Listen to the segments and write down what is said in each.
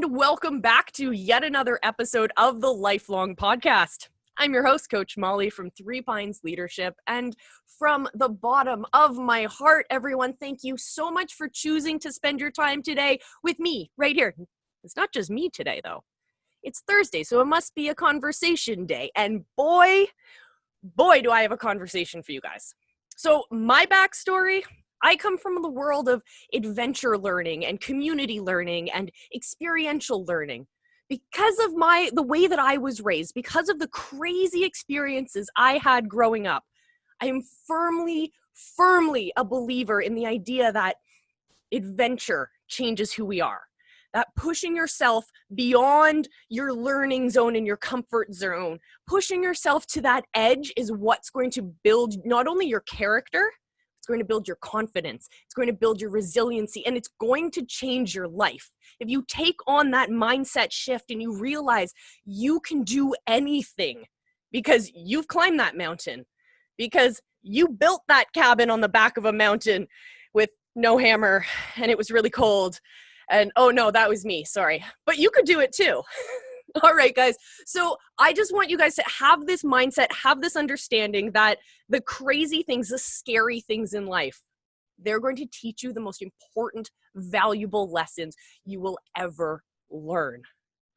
and welcome back to yet another episode of the Lifelong Podcast. I'm your host, Coach Molle from Three Pines Leadership, and from the bottom of my heart, everyone, thank you so much for choosing to spend your time today with me right here. It's not just me today, though. It's Thursday, so it must be a conversation day, and boy, do I have a conversation for you guys. So my backstory, I come from the world of adventure learning and community learning and experiential learning. Because of the way that I was raised, because of the crazy experiences I had growing up, I am firmly a believer in the idea that adventure changes who we are. That pushing yourself beyond your learning zone and your comfort zone, pushing yourself to that edge is what's going to build not only your character, it's going to build your confidence, it's going to build your resiliency, and it's going to change your life. If you take on that mindset shift and you realize you can do anything because you've climbed that mountain, because you built that cabin on the back of a mountain with no hammer and it was really cold. And oh no, that was me, sorry. But you could do it too. All right, guys. So I just want you guys to have this mindset, have this understanding that the crazy things, the scary things in life, they're going to teach you the most important, valuable lessons you will ever learn.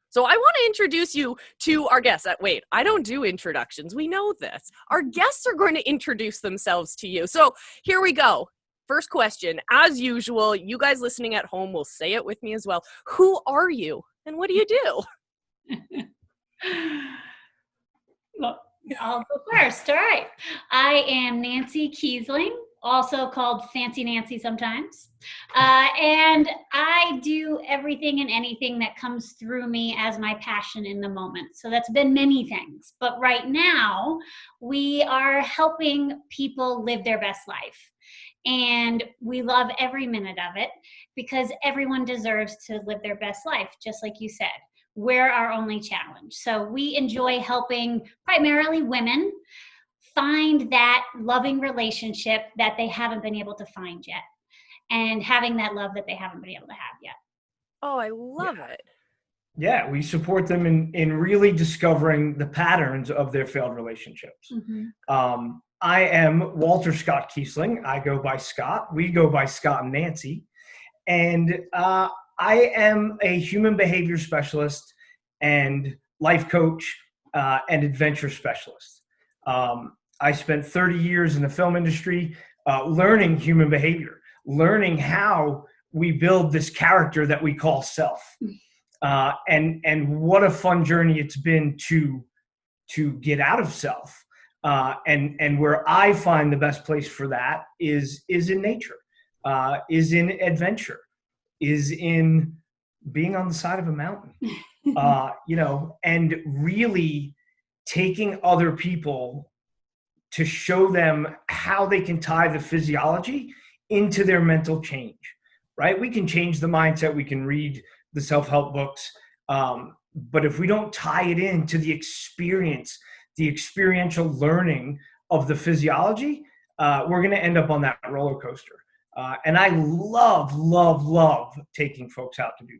So I want to introduce you to our guests. Wait, I don't do introductions. We know this. Our guests are going to introduce themselves to you. So here we go. First question, as usual, you guys listening at home will say it with me as well. Who are you and what do you do? Well, I'll go first. All right. I am Nancy Kiesling, also called Fancy Nancy sometimes. And I do everything and anything that comes through me as my passion in the moment. So that's been many things. But right now, we are helping people live their best life. And we love every minute of it because everyone deserves to live their best life, just like you said. We're our only challenge. So we enjoy helping primarily women find that loving relationship that they haven't been able to find yet and having that love that they haven't been able to have yet. Oh, I love it. Yeah, we support them in really discovering the patterns of their failed relationships. Mm-hmm. I am Walter Scott Kiesling. I go by Scott. We go by Scott and Nancy. And I am a human behavior specialist and life coach and adventure specialist. I spent 30 years in the film industry learning human behavior, learning how we build this character that we call self. And what a fun journey it's been to get out of self. And where I find the best place for that is in nature, is in adventure, is in being on the side of a mountain, and really taking other people to show them how they can tie the physiology into their mental change, right? We can change the mindset. We can read the self-help books. But if we don't tie it into the experience, the experiential learning of the physiology, we're going to end up on that roller coaster. And I love taking folks out to do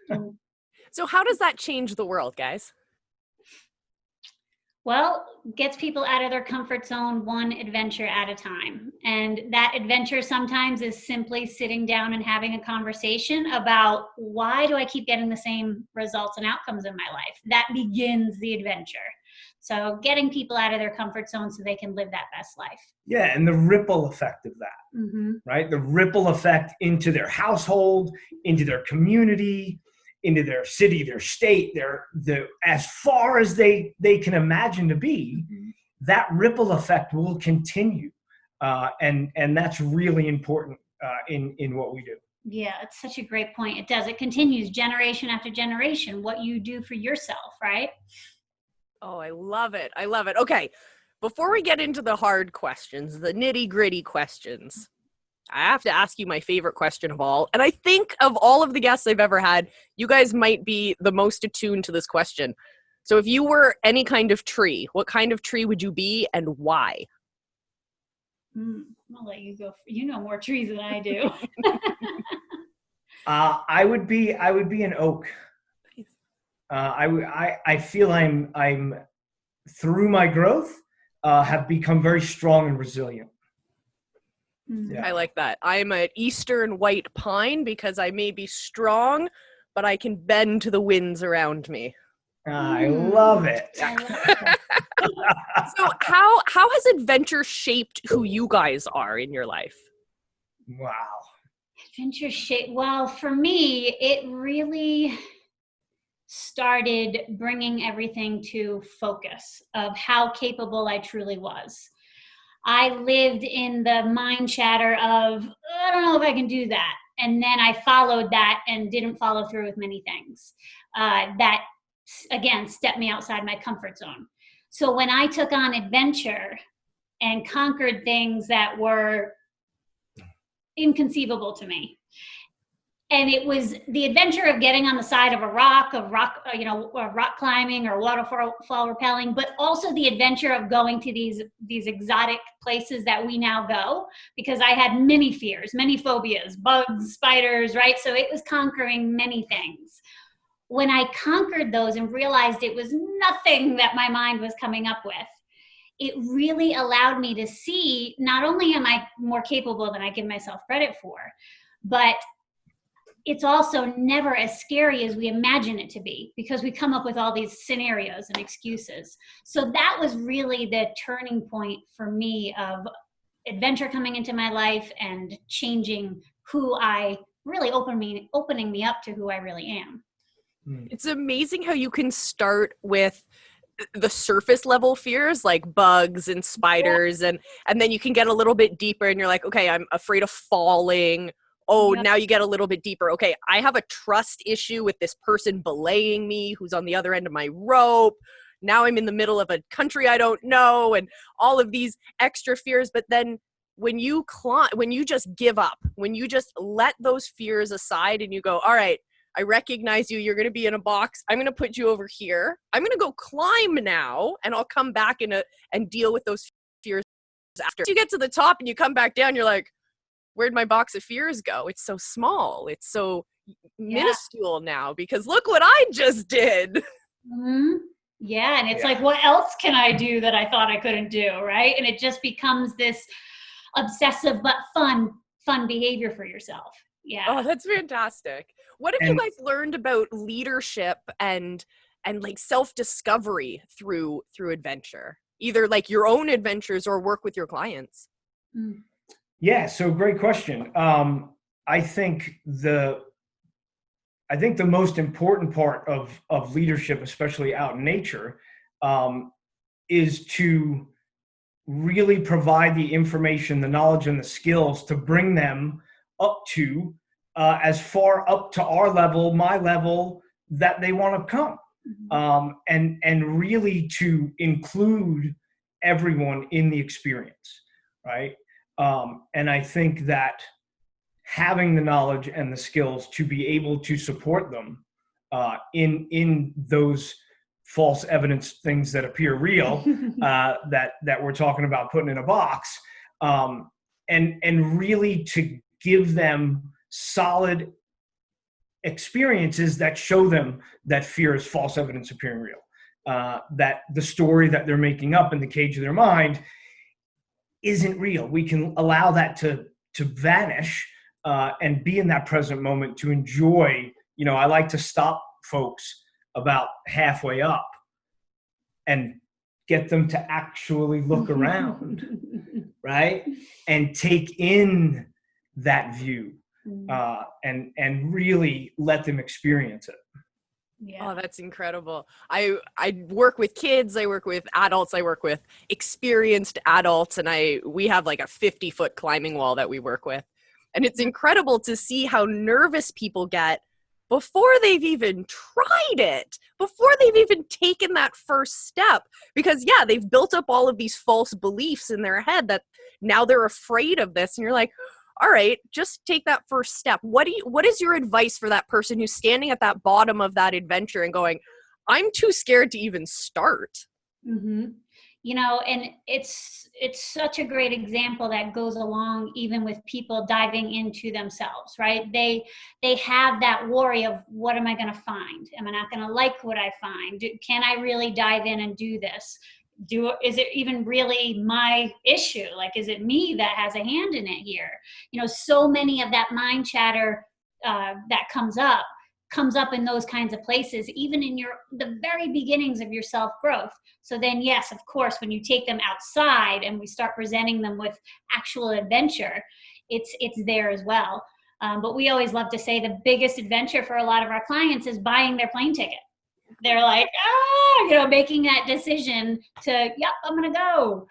that. So how does that change the world, guys? Well, gets people out of their comfort zone one adventure at a time. And that adventure sometimes is simply sitting down and having a conversation about why do I keep getting the same results and outcomes in my life? That begins the adventure. So getting people out of their comfort zone so they can live that best life. Yeah, and the ripple effect of that, Mm-hmm. right? The ripple effect into their household, into their community, into their city, their state, as far as they can imagine to be, Mm-hmm. that ripple effect will continue. And that's really important in what we do. Yeah, it's such a great point. It does. It continues generation after generation, what you do for yourself, right? Oh, I love it. I love it. Okay, before we get into the hard questions, the nitty-gritty questions, I have to ask you my favorite question of all. And I think of all of the guests I've ever had, you guys might be the most attuned to this question. So if you were any kind of tree, what kind of tree would you be and why? I'll let you go. You know more trees than I do. I would be an oak. I feel I'm through my growth, have become very strong and resilient. Yeah. I like that. I'm an eastern white pine because I may be strong, but I can bend to the winds around me. I love it. I love it. So how has adventure shaped who you guys are in your life? Wow. Adventure shape. Well, for me, it really started bringing everything to focus of how capable I truly was. I lived in the mind chatter of, I don't know if I can do that. And then I followed that and didn't follow through with many things that, again, stepped me outside my comfort zone. So when I took on adventure and conquered things that were inconceivable to me, and it was the adventure of getting on the side of a rock, or rock climbing or waterfall rappelling, but also the adventure of going to these exotic places that we now go, because I had many fears, many phobias, bugs, spiders, right? So it was conquering many things. When I conquered those and realized it was nothing that my mind was coming up with, it really allowed me to see, not only am I more capable than I give myself credit for, but it's also never as scary as we imagine it to be, because we come up with all these scenarios and excuses. So that was really the turning point for me of adventure coming into my life and changing who I really opening me up to who I really am. It's amazing how you can start with the surface level fears like bugs and spiders, and then you can get a little bit deeper and you're like, okay, I'm afraid of falling. Oh, now you get a little bit deeper. Okay, I have a trust issue with this person belaying me who's on the other end of my rope. Now I'm in the middle of a country I don't know, and all of these extra fears. But then when you just give up, when you just let those fears aside and you go, all right, I recognize you. You're going to be in a box. I'm going to put you over here. I'm going to go climb now, and I'll come back and deal with those fears after. You get to the top and you come back down, you're like, where'd my box of fears go? It's so small. It's so minuscule now because look what I just did. Mm-hmm. Yeah. And it's like, what else can I do that I thought I couldn't do? Right. And it just becomes this obsessive but fun behavior for yourself. Yeah. Oh, that's fantastic. What have you guys learned about leadership and like self-discovery through adventure? Either like your own adventures or work with your clients? Yeah, so great question. I think the most important part of leadership, especially out in nature, is to really provide the information, the knowledge, and the skills to bring them up to as far up to our level, my level, that they want to come, and really to include everyone in the experience, right? And I think that having the knowledge and the skills to be able to support them in those false evidence things that appear real, that we're talking about putting in a box, and really to give them solid experiences that show them that fear is false evidence appearing real, that the story that they're making up in the cage of their mind isn't real. We can allow that to vanish and be in that present moment to enjoy. I like to stop folks about halfway up and get them to actually look around, right? And take in that view and really let them experience it. Yeah. Oh, that's incredible. I work with kids, I work with adults, I work with experienced adults, and we have like a 50-foot climbing wall that we work with. And it's incredible to see how nervous people get before they've even tried it, before they've even taken that first step. Because they've built up all of these false beliefs in their head that now they're afraid of this. And you're like, all right, just take that first step. What is your advice for that person who's standing at that bottom of that adventure and going, I'm too scared to even start? Mm-hmm. And it's such a great example that goes along even with people diving into themselves, right? They have that worry of, what am I going to find? Am I not going to like what I find? Can I really dive in and do this? Is it even really my issue? Like, is it me that has a hand in it here? So many of that mind chatter that comes up in those kinds of places, even in the very beginnings of your self-growth. So then, yes, of course, when you take them outside and we start presenting them with actual adventure, it's there as well. But we always love to say the biggest adventure for a lot of our clients is buying their plane ticket. They're like, making that decision to, yep, I'm going to go.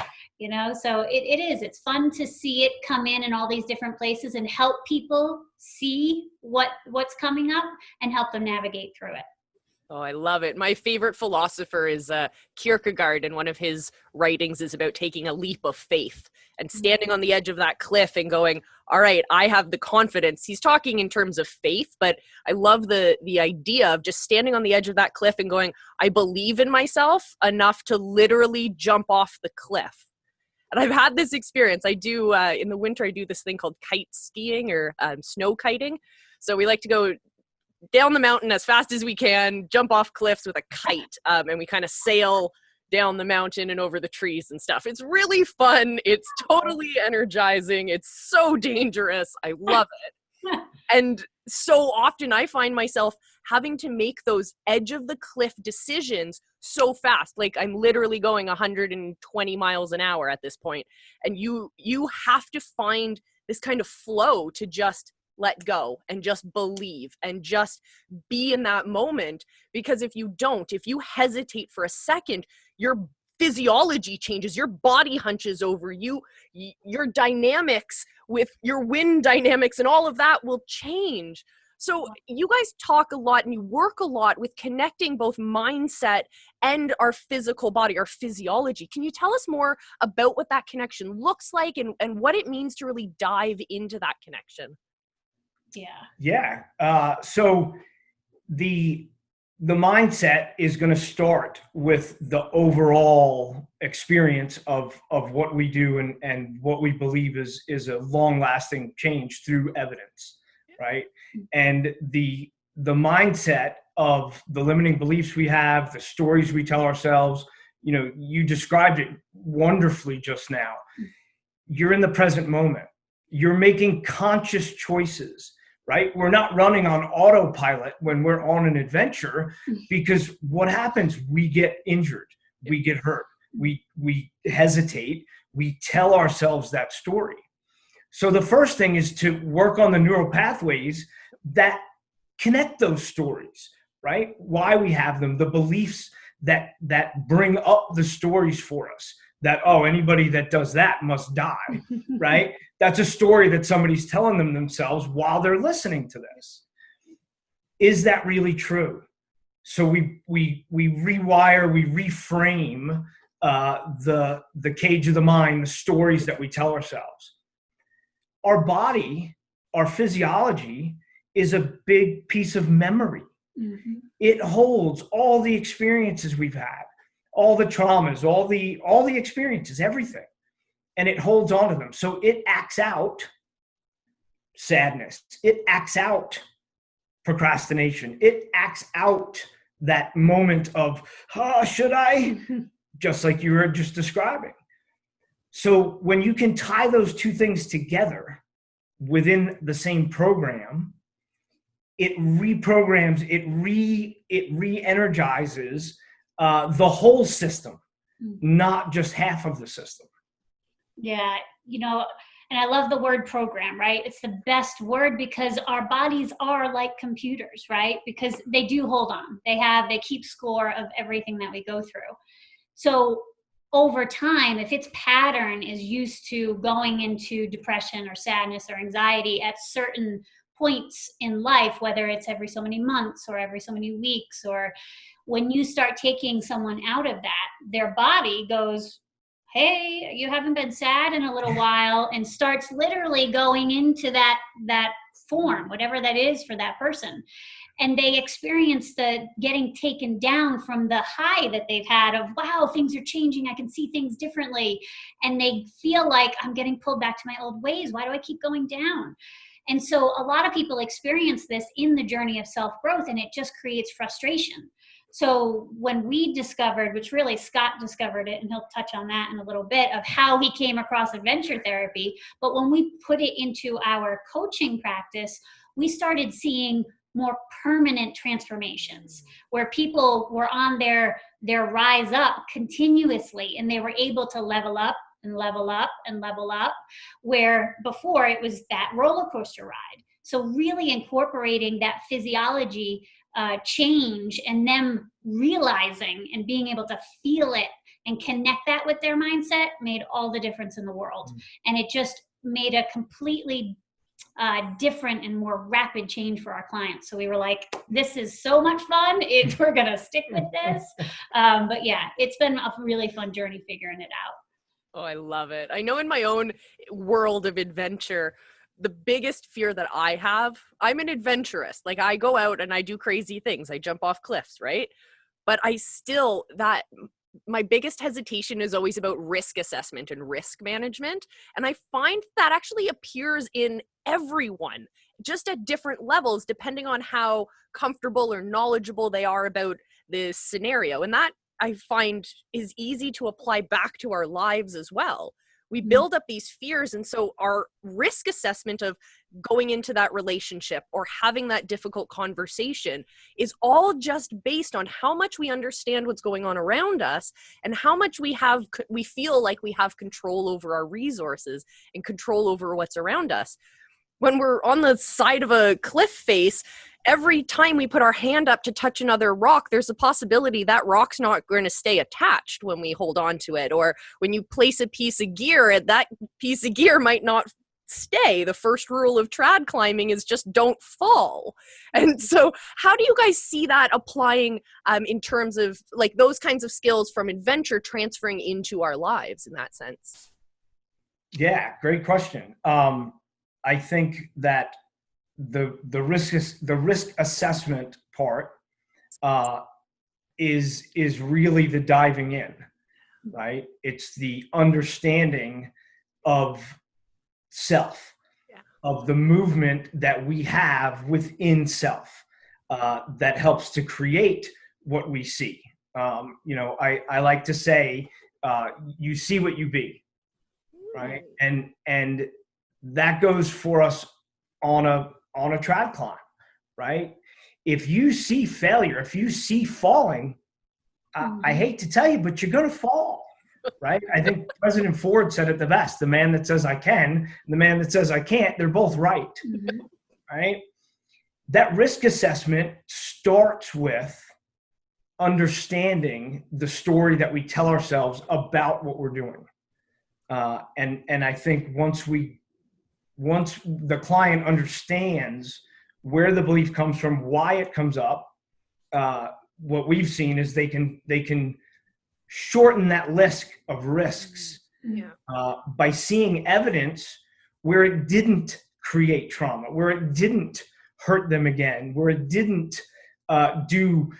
So it's fun to see it come in all these different places and help people see what's coming up and help them navigate through it. Oh, I love it. My favorite philosopher is Kierkegaard, and one of his writings is about taking a leap of faith and standing on the edge of that cliff and going, all right, I have the confidence. He's talking in terms of faith, but I love the idea of just standing on the edge of that cliff and going, I believe in myself enough to literally jump off the cliff. And I've had this experience. I do, in the winter, I do this thing called kite skiing or snow kiting. So we like to go down the mountain as fast as we can, jump off cliffs with a kite, and we kind of sail down the mountain and over the trees and stuff. It's really fun. It's totally energizing. It's so dangerous. I love it. And so often I find myself having to make those edge of the cliff decisions so fast. Like, I'm literally going 120 miles an hour at this point. And you have to find this kind of flow to just let go and just believe and just be in that moment. Because if you don't, if you hesitate for a second, your physiology changes, your body hunches over you, your dynamics with your wind dynamics and all of that will change. So you guys talk a lot and you work a lot with connecting both mindset and our physical body, our physiology. Can you tell us more about what that connection looks like and what it means to really dive into that connection? Yeah. So the mindset is going to start with the overall experience of what we do and what we believe is a long-lasting change through evidence, right? And the mindset of the limiting beliefs we have, the stories we tell ourselves, you described it wonderfully just now. You're in the present moment. You're making conscious choices. Right? We're not running on autopilot when we're on an adventure, because what happens? We get injured, we get hurt, we hesitate, we tell ourselves that story. So the first thing is to work on the neural pathways that connect those stories, right? Why we have them, the beliefs that bring up the stories for us. That, anybody that does that must die, right? That's a story that somebody's telling themselves while they're listening to this. Is that really true? So we rewire, we reframe the cage of the mind, the stories that we tell ourselves. Our body, our physiology, is a big piece of memory. Mm-hmm. It holds all the experiences we've had, all the traumas, all the experiences, everything. And it holds on to them. So it acts out sadness. It acts out procrastination. It acts out that moment of, should I? Just like you were just describing. So when you can tie those two things together within the same program, it reprograms, it re-energizes the whole system, not just half of the system. Yeah, and I love the word program, right? It's the best word because our bodies are like computers, right? Because they do hold on. They keep score of everything that we go through. So over time, if its pattern is used to going into depression or sadness or anxiety at certain points in life, whether it's every so many months or every so many weeks, or when you start taking someone out of that, their body goes, hey, you haven't been sad in a little while, and starts literally going into that form, whatever that is for that person. and they experience the getting taken down from the high that they've had of, wow, things are changing, I can see things differently, and they feel like I'm getting pulled back to my old ways. Why do I keep going down? And so a lot of people experience this in the journey of self-growth, and it just creates frustration. So when we discovered, which really Scott discovered it, and he'll touch on that in a little bit, of how he came across adventure therapy, but when we put it into our coaching practice, we started seeing more permanent transformations where people were on their rise up continuously, and they were able to level up and level up and level up, where before it was that roller coaster ride. So really incorporating that physiology change, and them realizing and being able to feel it and connect that with their mindset made all the difference in the world. And it just made a completely different and more rapid change for our clients. So we were like, this is so much fun. We're going to stick with this. But yeah, it's been a really fun journey figuring it out. Oh, I love it. I know in my own world of adventure, the biggest fear that I have, I'm an adventurist. Like, I go out and I do crazy things. I jump off cliffs, right? But my biggest hesitation is always about risk assessment and risk management. And I find that actually appears in everyone, just at different levels, depending on how comfortable or knowledgeable they are about this scenario. And that, I find, is easy to apply back to our lives as well. We build up these fears, and so our risk assessment of going into that relationship or having that difficult conversation is all just based on how much we understand what's going on around us and how much we feel like we have control over our resources and control over what's around us. When we're on the side of a cliff face, every time we put our hand up to touch another rock, there's a possibility that rock's not going to stay attached when we hold on to it. Or when you place a piece of gear, that piece of gear might not stay. The first rule of trad climbing is just don't fall. And so how do you guys see that applying in terms of like those kinds of skills from adventure transferring into our lives in that sense? Yeah, great question. I think that the risk assessment part is really the diving in, right? It's the understanding of self, of the movement that we have within self that helps to create what we see. I like to say, you see what you be, right? And that goes for us on a trad climb, right? If you see failure, if you see falling, I hate to tell you, but you're going to fall, right? I think President Ford said it the best: the man that says I can and the man that says I can't, they're both right, right? That risk assessment starts with understanding the story that we tell ourselves about what we're doing. And I think once the client understands where the belief comes from, why it comes up, what we've seen is they can shorten that list of risks by seeing evidence where it didn't create trauma, where it didn't hurt them again, where it didn't do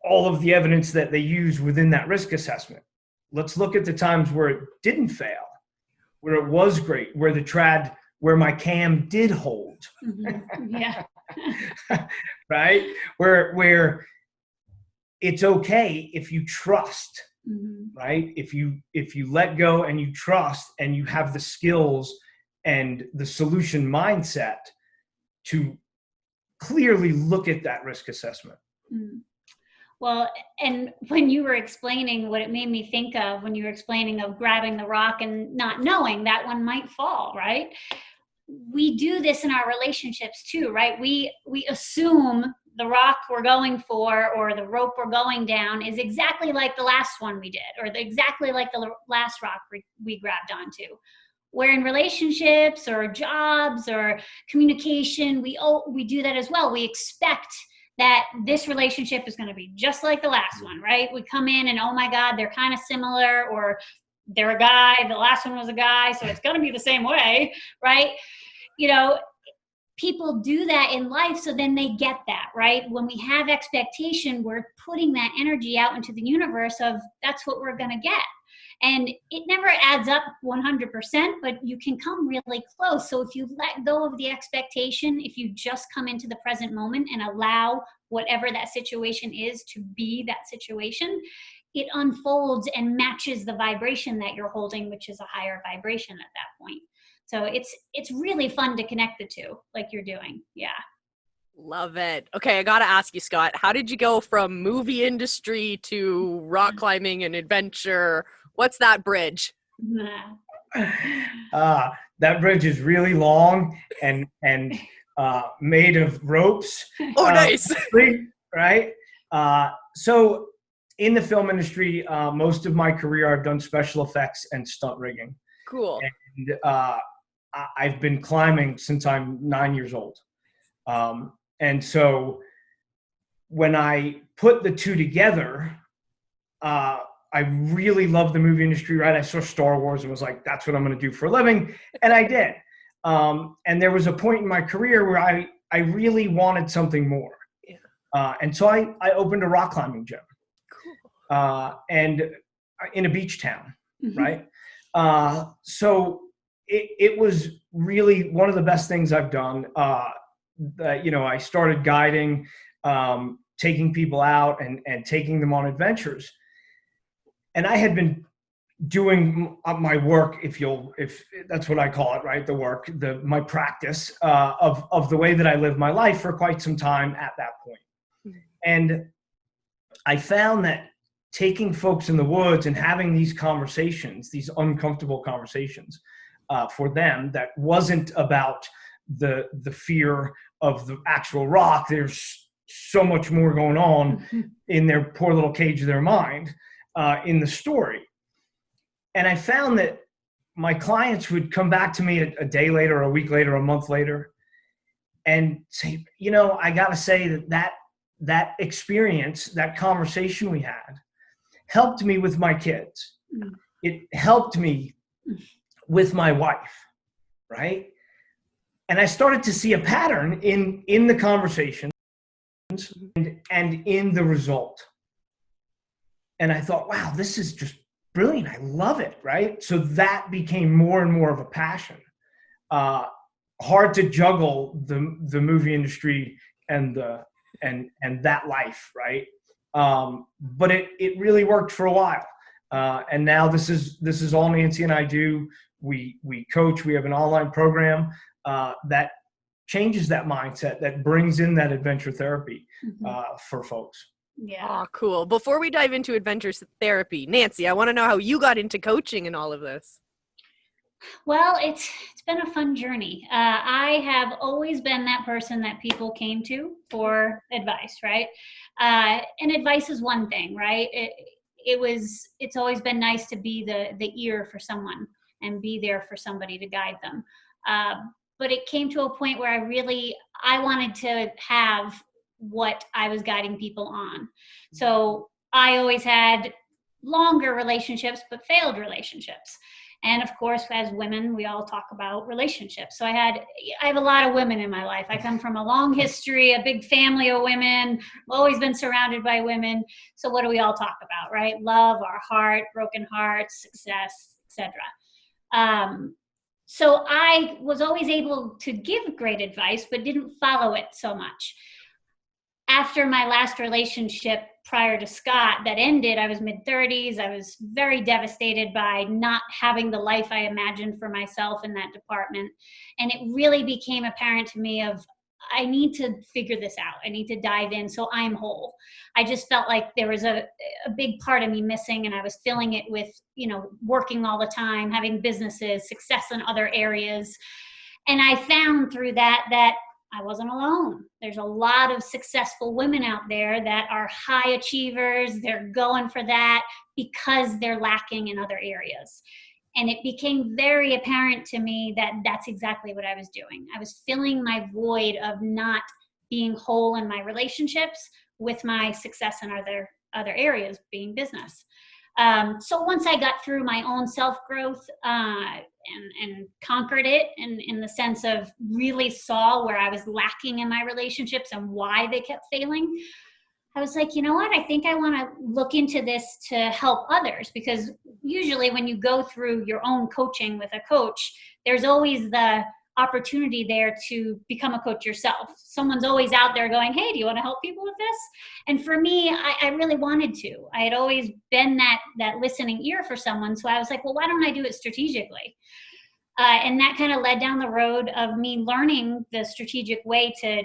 all of the evidence that they use within that risk assessment. Let's look at the times where it didn't fail, where it was great, where my cam did hold. Yeah. Right? Where it's okay if you trust, right? If you let go and you trust and you have the skills and the solution mindset to clearly look at that risk assessment. Well, and when you were explaining what it made me think of, when you were explaining of grabbing the rock and not knowing that one might fall, right? We do this in our relationships too, right? We assume the rock we're going for or the rope we're going down is exactly like the last one we did, or exactly like the last rock we grabbed onto. Where in relationships or jobs or communication, we do that as well. We expect that this relationship is going to be just like the last one, right? We come in and, oh my God, they're kind of similar, or they're a guy, the last one was a guy, so it's going to be the same way, right? people do that in life, so then they get that, right? When we have expectation, we're putting that energy out into the universe of that's what we're going to get. And it never adds up 100%, but you can come really close. So if you let go of the expectation, if you just come into the present moment and allow whatever that situation is to be that situation, it unfolds and matches the vibration that you're holding, which is a higher vibration at that point. So it's really fun to connect the two like you're doing. Yeah. Love it. Okay, I got to ask you, Scott, how did you go from movie industry to rock climbing and adventure? What's that bridge? That bridge is really long and made of ropes. Oh, nice. Right? So in the film industry, most of my career, I've done special effects and stunt rigging. Cool. And I've been climbing since I'm 9 years old. And so when I put the two together, I really love the movie industry, right? I saw Star Wars and was like, that's what I'm going to do for a living. And I did. And there was a point in my career where I really wanted something more. Yeah. And so I opened a rock climbing gym. Cool. And in a beach town, mm-hmm. Right? So it was really one of the best things I've done. I started guiding, taking people out and taking them on adventures. And I had been doing my work, if that's what I call it, right? The work, my practice of the way that I live my life for quite some time at that point. Mm-hmm. And I found that taking folks in the woods and having these conversations, these uncomfortable conversations for them, that wasn't about the fear of the actual rock. There's so much more going on mm-hmm. in their poor little cage of their mind. In the story. And I found that my clients would come back to me a day later, a week later, a month later, and say, I got to say that experience, that conversation we had, helped me with my kids. Mm. It helped me with my wife, right? And I started to see a pattern in the conversations and in the result. And I thought, wow, this is just brilliant. I love it, right? So that became more and more of a passion. Hard to juggle the movie industry and that life, right? But it really worked for a while. And now this is all Nancy and I do. We coach. We have an online program that changes that mindset, that brings in that adventure therapy for folks. Yeah. Oh, cool. Before we dive into adventure therapy, Nancy, I want to know how you got into coaching and all of this. Well, it's been a fun journey. I have always been that person that people came to for advice, right? And advice is one thing, right? It's always been nice to be the ear for someone and be there for somebody to guide them. But it came to a point where I wanted to have what I was guiding people on. So I always had longer relationships, but failed relationships. And of course, as women, we all talk about relationships. So I have a lot of women in my life. I come from a long history, a big family of women. I've always been surrounded by women. So what do we all talk about, right? Love, our heart, broken hearts, success, etc. So I was always able to give great advice, but didn't follow it so much. After my last relationship prior to Scott that ended, I was mid-30s. I was very devastated by not having the life I imagined for myself in that department. And it really became apparent to me I need to figure this out. I need to dive in so I'm whole. I just felt like there was a big part of me missing, and I was filling it with, working all the time, having businesses, success in other areas. And I found through that I wasn't alone. There's a lot of successful women out there that are high achievers. They're going for that because they're lacking in other areas. And it became very apparent to me that that's exactly what I was doing. I was filling my void of not being whole in my relationships with my success in other areas, being business. So once I got through my own self-growth, and conquered it in the sense of really saw where I was lacking in my relationships and why they kept failing, I was like, you know what? I think I want to look into this to help others, because usually when you go through your own coaching with a coach, there's always the opportunity there to become a coach yourself. Someone's always out there going, hey, do you want to help people with this? And for me, I really wanted to. I had always been that listening ear for someone. So I was like, well, why don't I do it strategically? And that kind of led down the road of me learning the strategic way to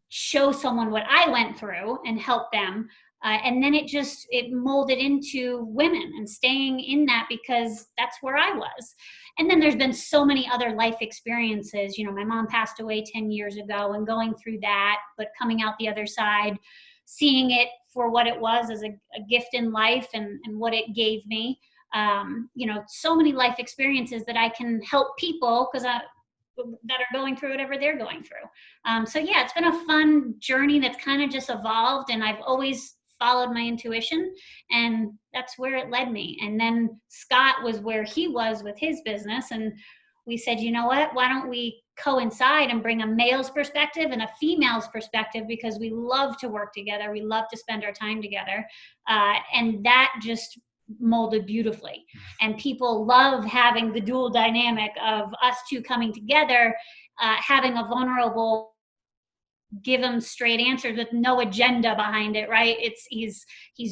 show someone what I went through and help them. And then it molded into women and staying in that, because that's where I was. And then there's been so many other life experiences. You know, my mom passed away 10 years ago, and going through that, but coming out the other side, seeing it for what it was as a gift in life and what it gave me. You know, so many life experiences that I can help people that are going through whatever they're going through. So yeah, it's been a fun journey that's kind of just evolved, and I've always followed my intuition, and that's where it led me. And then Scott was where he was with his business, and we said, you know what, why don't we coincide and bring a male's perspective and a female's perspective, because we love to work together, we love to spend our time together, and that just molded beautifully. And people love having the dual dynamic of us two coming together, having a vulnerable, give them straight answers with no agenda behind it, right? He's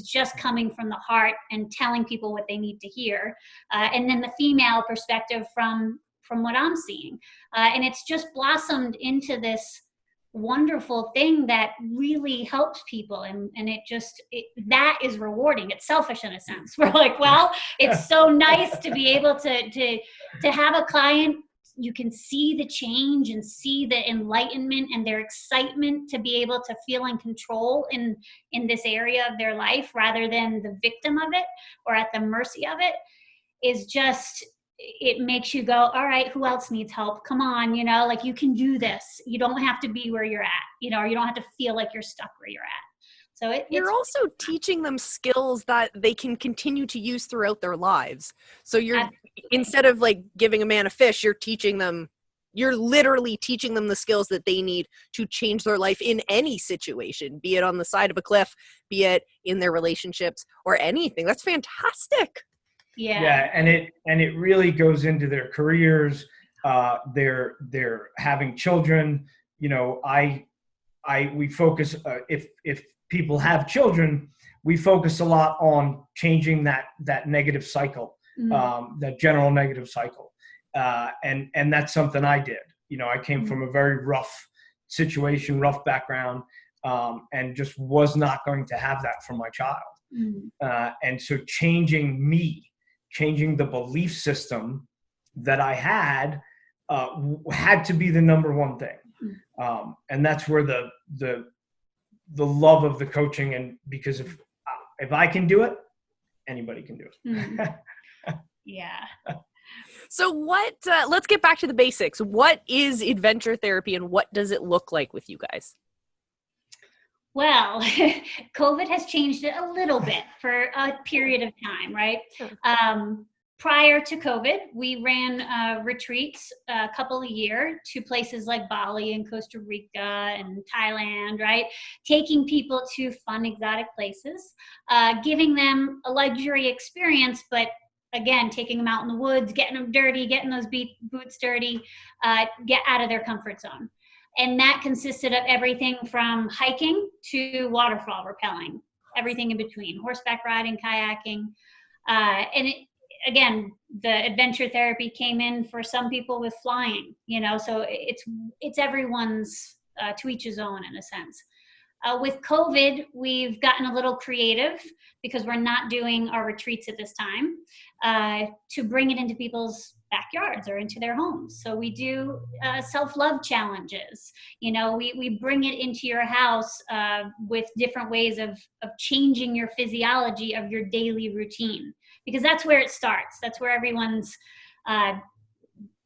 just coming from the heart and telling people what they need to hear. And then the female perspective from what I'm seeing. And it's just blossomed into this wonderful thing that really helps people. And that is rewarding. It's selfish in a sense. We're like, well, it's so nice to be able to have a client. You can see the change and see the enlightenment and their excitement to be able to feel in control in this area of their life, rather than the victim of it or at the mercy of it, is just, it makes you go, all right, who else needs help? Come on, you know, like, you can do this. You don't have to be where you're at, you know, or you don't have to feel like you're stuck where you're at. So you're also teaching them skills that they can continue to use throughout their lives. So instead of like giving a man a fish, you're literally teaching them the skills that they need to change their life in any situation, be it on the side of a cliff, be it in their relationships or anything. That's fantastic. Yeah, and it really goes into their careers. They're having children. You know, we focus, if people have children, we focus a lot on changing that negative cycle, that general negative cycle. And that's something I did. You know, I came from a very rough situation, rough background, and just was not going to have that for my child. And so changing the belief system that I had to be the number one thing. And that's where the love of the coaching, and because if I can do it, anybody can do it. Yeah. So let's get back to the basics. What is adventure therapy and what does it look like with you guys? Well, COVID has changed it a little bit for a period of time, right? Prior to COVID, we ran retreats a couple a year to places like Bali and Costa Rica and Thailand, right? Taking people to fun, exotic places, giving them a luxury experience, but again, taking them out in the woods, getting them dirty, getting those boots dirty, get out of their comfort zone. And that consisted of everything from hiking to waterfall rappelling, everything in between, horseback riding, kayaking. Again, the adventure therapy came in for some people with flying, you know, so it's everyone's to each his own in a sense. With COVID, we've gotten a little creative because we're not doing our retreats at this time to bring it into people's backyards or into their homes. So we do self-love challenges. You know, we bring it into your house with different ways of changing your physiology of your daily routine, because that's where it starts. That's where everyone's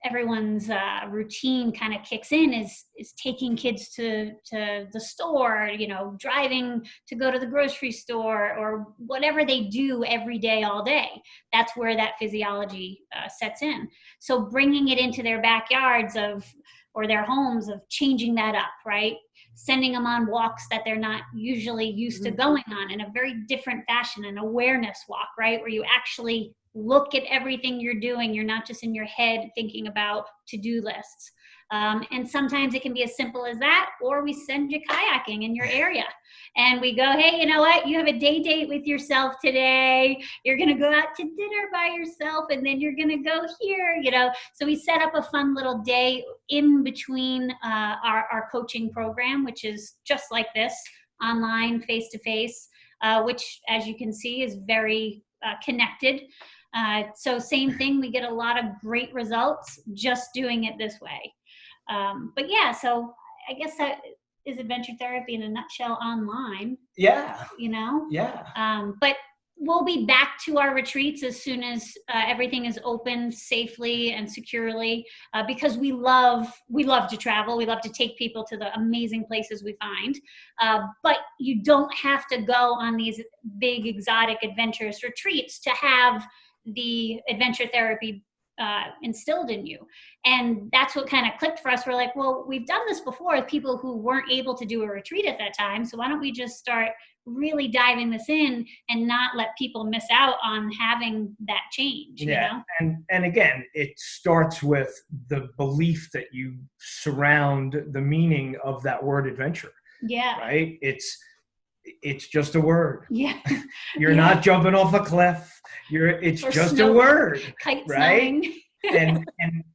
everyone's routine kind of kicks in is taking kids to the store, driving to go to the grocery store, or whatever they do every day, all day. That's where that physiology sets in. So bringing it into their backyards or their homes, of changing that up, right? Sending them on walks that they're not usually used to going on in a very different fashion, an awareness walk, right? Where you actually look at everything you're doing. You're not just in your head thinking about to-do lists. And sometimes it can be as simple as that, or we send you kayaking in your area and we go, hey, you know what? You have a day date with yourself today. You're going to go out to dinner by yourself, and then you're going to go here, So we set up a fun little day in between our coaching program, which is just like this, online, face-to-face, which, as you can see, is very connected. So same thing, we get a lot of great results just doing it this way. But yeah, so I guess that is adventure therapy in a nutshell online. Yeah. Yeah. But we'll be back to our retreats as soon as everything is open safely and securely, because we love to travel. We love to take people to the amazing places we find. But you don't have to go on these big, exotic, adventurous retreats to have the adventure therapy instilled in you. And that's what kind of clicked for us. We're like, well, we've done this before with people who weren't able to do a retreat at that time. So why don't we just start really diving this in and not let people miss out on having that change? Yeah. And again, it starts with the belief that you surround the meaning of that word adventure. Yeah. Right. It's just a word. Yeah. You're not jumping off a cliff. It's just a word. Kite right? snowing. and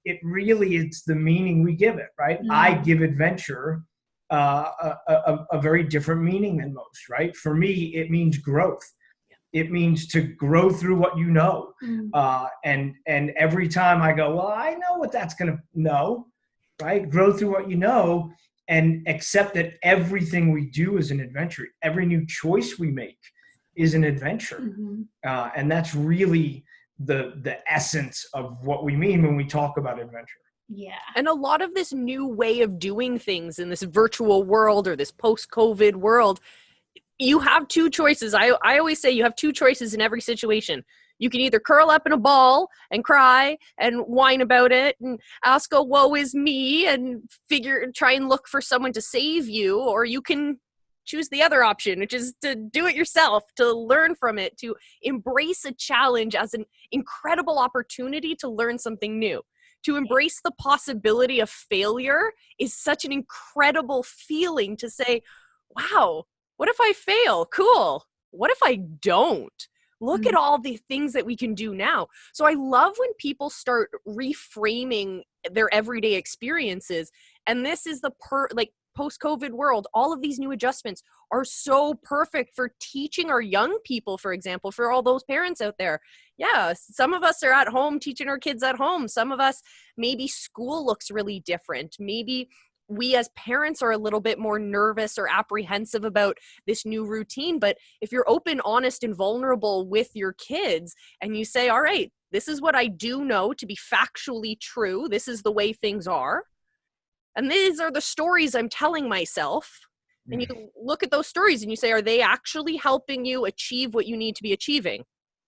it really, it's the meaning we give it, right? I give adventure a very different meaning than most, right? For me, it means growth. It means to grow through what you know. And every time I go, well, I know what that's going to know, right? Grow through what you know, and accept that everything we do is an adventure. Every new choice we make is an adventure. And that's really the essence of what we mean when we talk about adventure. Yeah. And a lot of this new way of doing things in this virtual world or this post-COVID world, you have two choices. I always say you have two choices in every situation. You can either curl up in a ball and cry and whine about it and ask, oh, woe is me, and try and look for someone to save you, or you can choose the other option, which is to do it yourself, to learn from it, to embrace a challenge as an incredible opportunity to learn something new. To embrace the possibility of failure is such an incredible feeling, to say, wow, what if I fail? Cool. What if I don't? Look at all the things that we can do now. So I love when people start reframing their everyday experiences. And this is the post-COVID world. All of these new adjustments are so perfect for teaching our young people, for example, for all those parents out there. Yeah, some of us are at home teaching our kids at home. Some of us, maybe school looks really different. Maybe we as parents are a little bit more nervous or apprehensive about this new routine. But if you're open, honest, and vulnerable with your kids, and you say, all right, this is what I do know to be factually true. This is the way things are. And these are the stories I'm telling myself. And you look at those stories and you say, are they actually helping you achieve what you need to be achieving?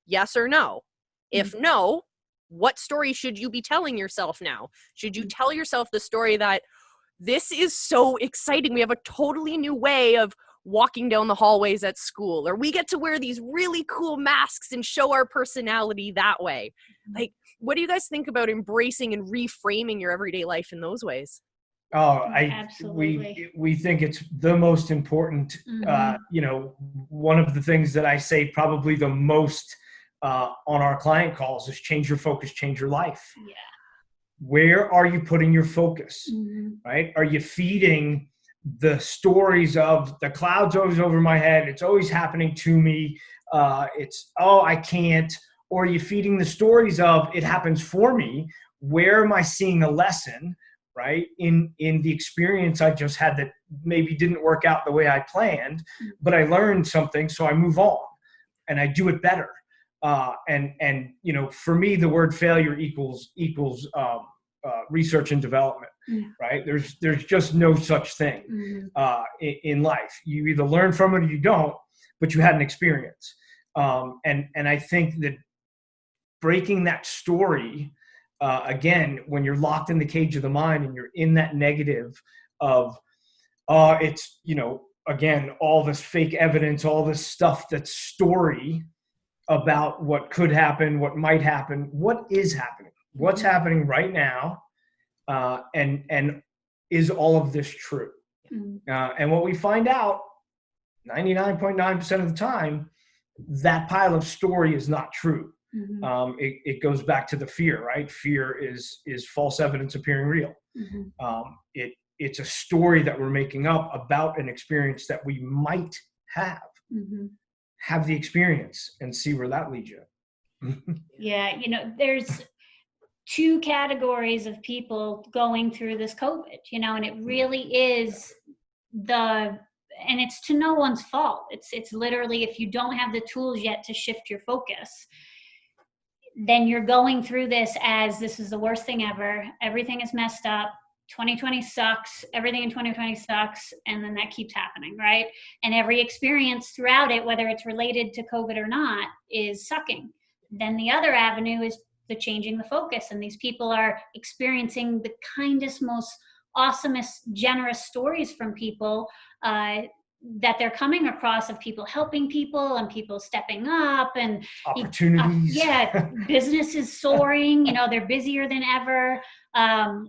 Yes or no? If no, what story should you be telling yourself now? Should you tell yourself the story that this is so exciting, we have a totally new way of walking down the hallways at school, or we get to wear these really cool masks and show our personality that way? Like, what do you guys think about embracing and reframing your everyday life in those ways? Oh, Absolutely. we think it's the most important. One of the things that I say probably the most on our client calls is change your focus, change your life. Yeah. Where are you putting your focus, right? Are you feeding the stories of the clouds always over my head, it's always happening to me, I can't? Or are you feeding the stories of it happens for me? Where am I seeing a lesson, right, in the experience I just had that maybe didn't work out the way I planned, but I learned something, so I move on and I do it better. And for me, the word failure equals research and development, right? There's just no such thing in life. You either learn from it or you don't, but you had an experience. And I think that breaking that story, again, when you're locked in the cage of the mind and you're in that negative of, it's, again, all this fake evidence, all this stuff that's story about what could happen, what might happen, what is happening, what's happening right now, and is all of this true? And what we find out 99.9% of the time, that pile of story is not true. It goes back to the fear, right? Fear is false evidence appearing real. It's a story that we're making up about an experience that we might have. Have the experience and see where that leads you. Yeah, there's two categories of people going through this COVID, and it really is and it's to no one's fault. It's literally, if you don't have the tools yet to shift your focus, then you're going through this as this is the worst thing ever. Everything is messed up. 2020 sucks. Everything in 2020 sucks. And then that keeps happening, right? And every experience throughout it, whether it's related to COVID or not, is sucking. Then the other avenue is the changing the focus. And these people are experiencing the kindest, most awesomest, generous stories from people that they're coming across, of people helping people and people stepping up and opportunities. Business is soaring. They're busier than ever,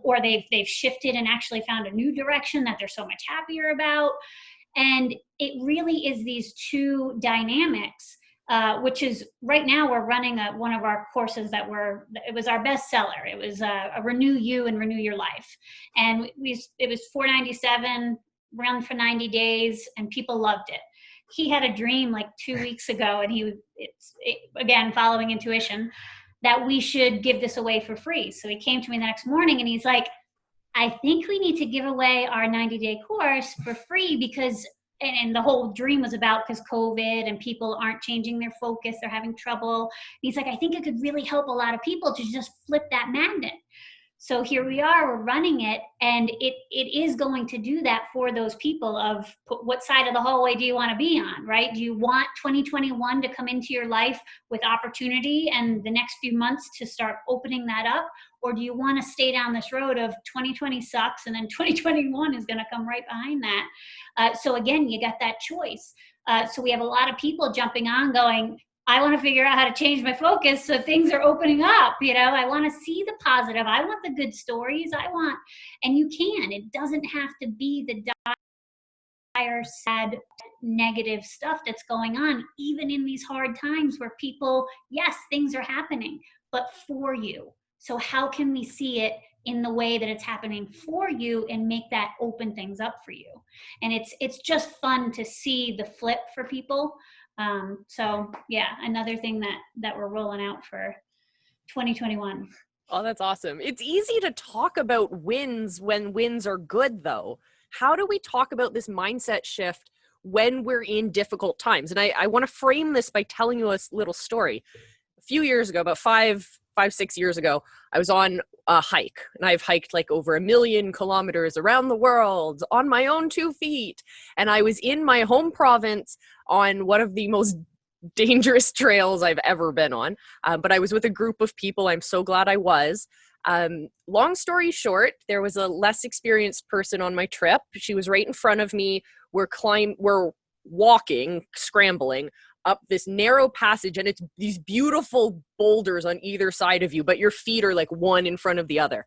or they've shifted and actually found a new direction that they're so much happier about. And it really is these two dynamics, which is right now we're running one of our courses it was our best seller. It was a Renew You and Renew Your Life, and it was $497. Run for 90 days, and people loved it. He had a dream like 2 weeks ago, and again, following intuition, that we should give this away for free. So he came to me the next morning and he's like, I think we need to give away our 90-day course for free because, and the whole dream was about because COVID and people aren't changing their focus, they're having trouble. And he's like, I think it could really help a lot of people to just flip that magnet. So here we are, we're running it, and it is going to do that for those people of what side of the hallway do you want to be on, right? Do you want 2021 to come into your life with opportunity and the next few months to start opening that up? Or do you want to stay down this road of 2020 sucks and then 2021 is going to come right behind that? So again, you got that choice. So we have a lot of people jumping on going, I want to figure out how to change my focus so things are opening up. I want to see the positive. I want the good stories. And you can. It doesn't have to be the dire, sad, negative stuff that's going on, even in these hard times where people, yes, things are happening, but for you. So how can we see it in the way that it's happening for you and make that open things up for you? And it's just fun to see the flip for people. So yeah, another thing that we're rolling out for 2021. Oh, that's awesome. It's easy to talk about wins when wins are good, though. How do we talk about this mindset shift when we're in difficult times? And I want to frame this by telling you a little story. A few years ago, about 6 years ago, I was on a hike, and I've hiked like over 1 million kilometers around the world on my own 2 feet. And I was in my home province on one of the most dangerous trails I've ever been on. But I was with a group of people. I'm so glad I was. Long story short, there was a less experienced person on my trip. She was right in front of me. We're walking, scrambling up this narrow passage, and it's these beautiful boulders on either side of you, but your feet are like one in front of the other.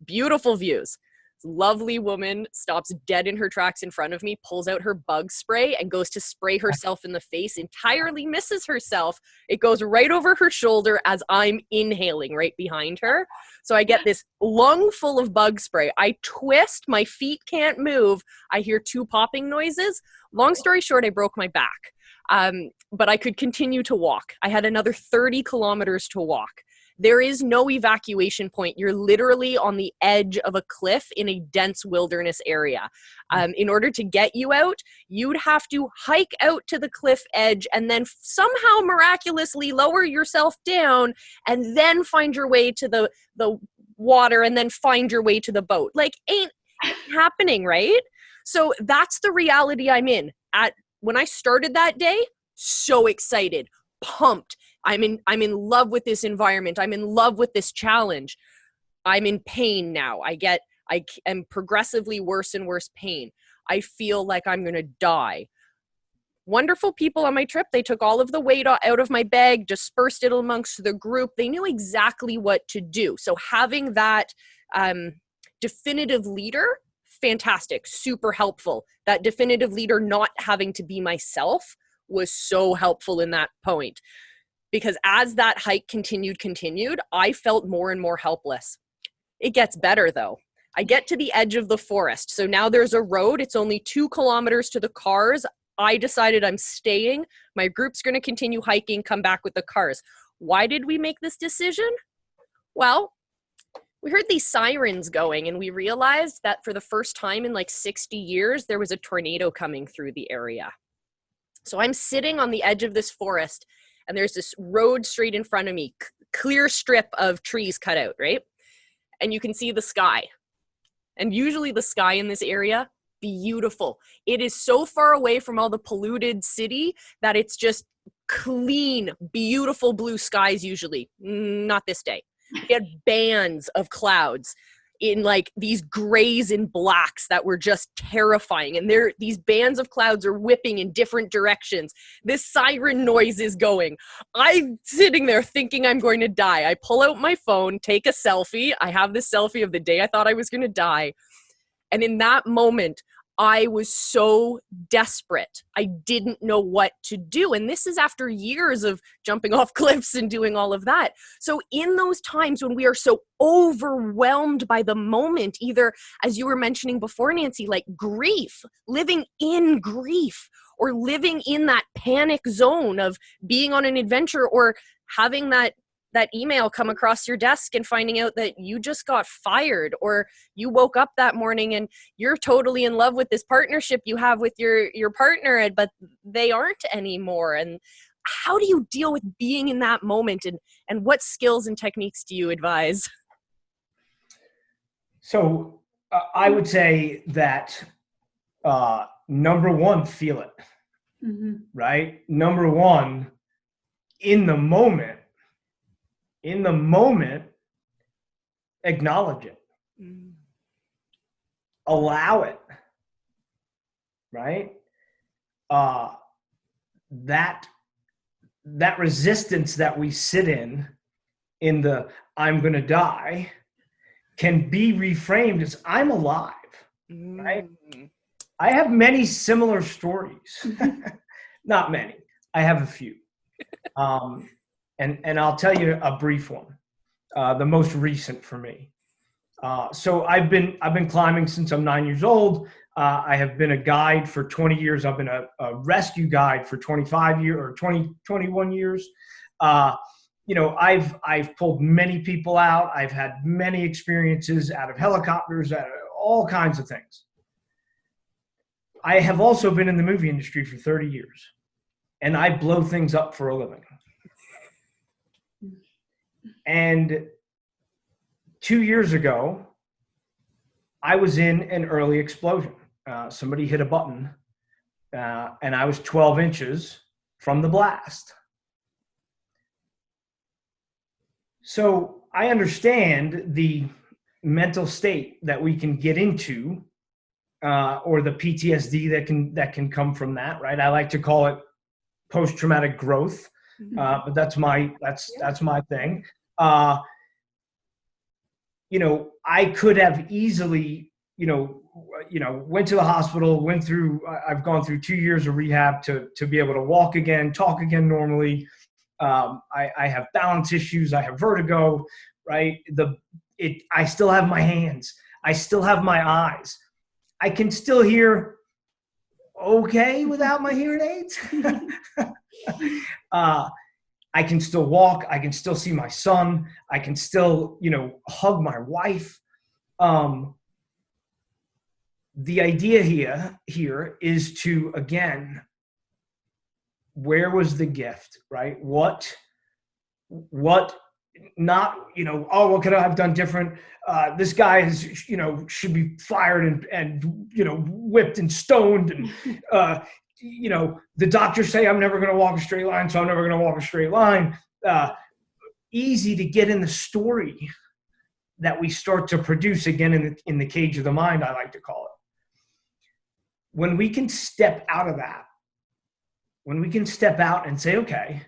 Beautiful views. Lovely woman stops dead in her tracks in front of me, pulls out her bug spray and goes to spray herself in the face, entirely misses herself. It goes right over her shoulder as I'm inhaling right behind her. So I get this lung full of bug spray. I twist, my feet can't move. I hear 2 popping noises. Long story short, I broke my back. But I could continue to walk. I had another 30 kilometers to walk. There is no evacuation point. You're literally on the edge of a cliff in a dense wilderness area. In order to get you out, you'd have to hike out to the cliff edge and then somehow miraculously lower yourself down and then find your way to the water and then find your way to the boat. Like, ain't happening, right? So that's the reality I'm in. When I started that day, so excited, pumped. I'm in love with this environment. I'm in love with this challenge. I'm in pain now. I am progressively worse and worse pain. I feel like I'm going to die. Wonderful people on my trip. They took all of the weight out of my bag, dispersed it amongst the group. They knew exactly what to do. So having that definitive leader, fantastic, super helpful. That definitive leader not having to be myself was so helpful in that point. Because as that hike continued, I felt more and more helpless. It gets better though. I get to the edge of the forest. So now there's a road. It's only 2 kilometers to the cars. I decided I'm staying. My group's going to continue hiking, come back with the cars. Why did we make this decision? Well, we heard these sirens going and we realized that for the first time in like 60 years, there was a tornado coming through the area. So I'm sitting on the edge of this forest and there's this road straight in front of me, clear strip of trees cut out, right? And you can see the sky. And usually the sky in this area, beautiful. It is so far away from all the polluted city that it's just clean, beautiful blue skies usually. Not this day. We had bands of clouds in like these grays and blacks that were just terrifying. And these bands of clouds are whipping in different directions. This siren noise is going. I'm sitting there thinking I'm going to die. I pull out my phone, take a selfie. I have this selfie of the day I thought I was going to die. And in that moment, I was so desperate. I didn't know what to do. And this is after years of jumping off cliffs and doing all of that. So in those times when we are so overwhelmed by the moment, either, as you were mentioning before, Nancy, like grief, living in grief, or living in that panic zone of being on an adventure, or having that email come across your desk and finding out that you just got fired, or you woke up that morning and you're totally in love with this partnership you have with your partner, but they aren't anymore. And how do you deal with being in that moment, and what skills and techniques do you advise? So I would say that number one, feel it, right? Number one, in the moment, acknowledge it. Allow it, right? That resistance that we sit in the I'm going to die, can be reframed as I'm alive, right? I have many similar stories. Not many. I have a few. And I'll tell you a brief one, the most recent for me. So I've been climbing since I'm 9 years old. I have been a guide for 20 years. I've been a rescue guide for 25 years or 21 years. I've pulled many people out. I've had many experiences out of helicopters, out of all kinds of things. I have also been in the movie industry for 30 years, and I blow things up for a living. And 2 years ago, I was in an early explosion. Somebody hit a button, and I was 12 inches from the blast. So I understand the mental state that we can get into, or the PTSD that can come from that, right? I like to call it post-traumatic growth, but that's my thing. I could have easily, went to the hospital, I've gone through 2 years of rehab to be able to walk again, talk again normally. I have balance issues. I have vertigo, right? I still have my hands. I still have my eyes. I can still hear okay without my hearing aids. I can still walk. I can still see my son. I can still, hug my wife. The idea here is to, again, where was the gift, right? What not, oh, what could I have done different? This guy is, should be fired and whipped and stoned. And, the doctors say I'm never going to walk a straight line, so I'm never going to walk a straight line. Easy to get in the story that we start to produce again in the cage of the mind, I like to call it. When we can step out of that, when we can step out and say, okay,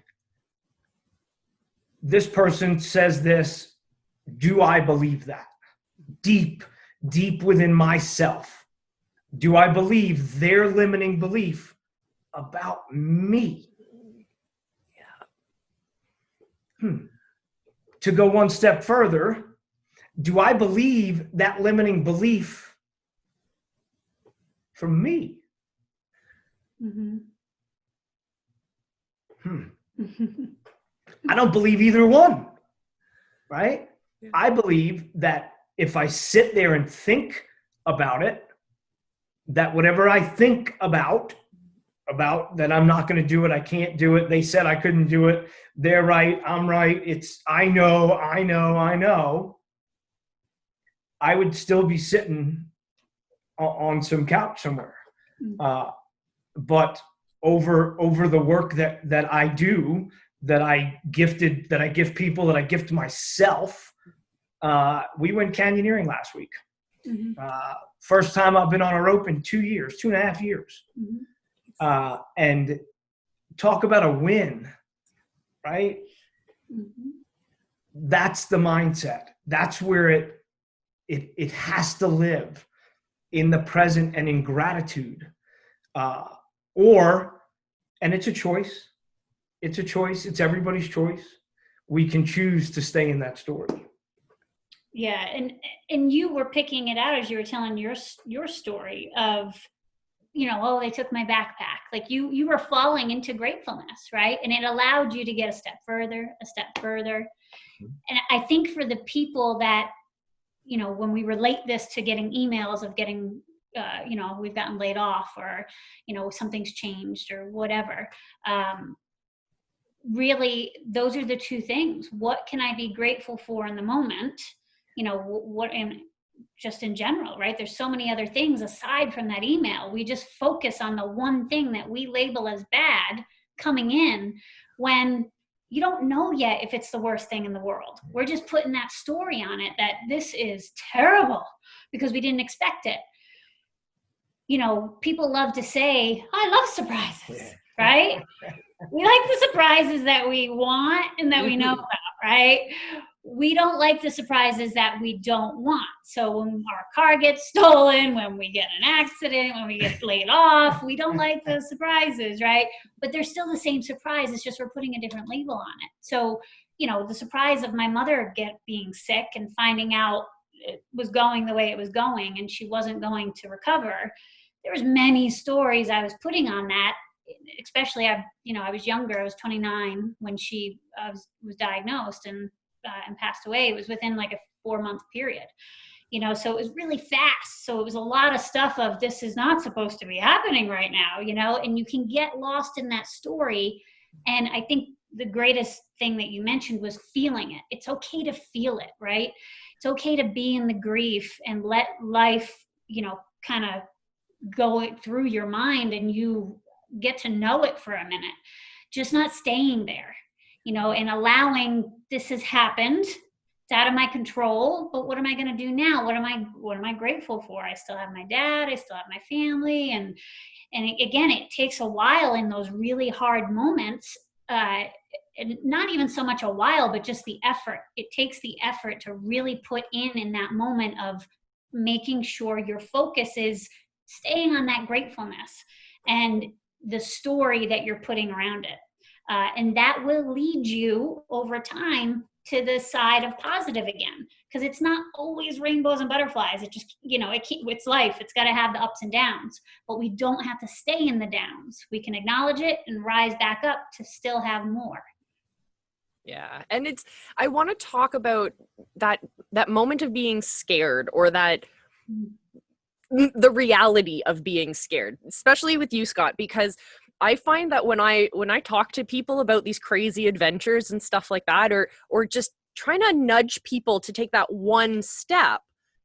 this person says this, do I believe that? Deep within myself, do I believe their limiting belief about me? To go one step further, do I believe that limiting belief from me? Mm-hmm. I don't believe either one, right? Yeah. I believe that if I sit there and think about it, that whatever I think about that I'm not going to do it, I can't do it, they said I couldn't do it, they're right, I'm right, I know, I would still be sitting on some couch somewhere. But over the work that I do, that I gift people, that I gift myself, we went canyoneering last week. Mm-hmm. First time I've been on a rope in 2.5 years. Mm-hmm. And talk about a win, right? Mm-hmm. That's the mindset. That's where it has to live, in the present and in gratitude. And it's a choice. It's a choice. It's everybody's choice. We can choose to stay in that story. Yeah, and you were picking it out as you were telling your story of, oh, they took my backpack. Like you were falling into gratefulness, right? And it allowed you to get a step further. Mm-hmm. And I think for the people that, when we relate this to getting emails of getting, we've gotten laid off, or, something's changed or whatever. Really, those are the two things. What can I be grateful for in the moment? And just in general, right? There's so many other things aside from that email. We just focus on the one thing that we label as bad coming in, when you don't know yet if it's the worst thing in the world. We're just putting that story on it that this is terrible because we didn't expect it. People love to say, I love surprises, right? We like the surprises that we want and that we know about, right? We don't like the surprises that we don't want. So when our car gets stolen, when we get an accident, when we get laid off, we don't like those surprises, right? But they're still the same surprise. It's just we're putting a different label on it. So, the surprise of my mother being sick and finding out it was going the way it was going and she wasn't going to recover. There was many stories I was putting on that. Especially, I was younger. I was 29 when she was diagnosed and passed away. It was within like a 4-month period, so it was really fast. So it was a lot of stuff of, this is not supposed to be happening right now, and you can get lost in that story. And I think the greatest thing that you mentioned was feeling it. It's okay to feel it, right? It's okay to be in the grief and let life, kind of go through your mind and you get to know it for a minute, just not staying there, and allowing, this has happened, it's out of my control, but what am I going to do now? What am I grateful for? I still have my dad, I still have my family. And again, it takes a while in those really hard moments, and not even so much a while, but just the effort. It takes the effort to really put in that moment of making sure your focus is staying on that gratefulness and the story that you're putting around it. And that will lead you over time to the side of positive again, because it's not always rainbows and butterflies. It just, it's life. It's got to have the ups and downs, but we don't have to stay in the downs. We can acknowledge it and rise back up to still have more. Yeah. And I want to talk about that moment of being scared, or that the reality of being scared, especially with you, Scott, because I find that when I talk to people about these crazy adventures and stuff like that, or just trying to nudge people to take that one step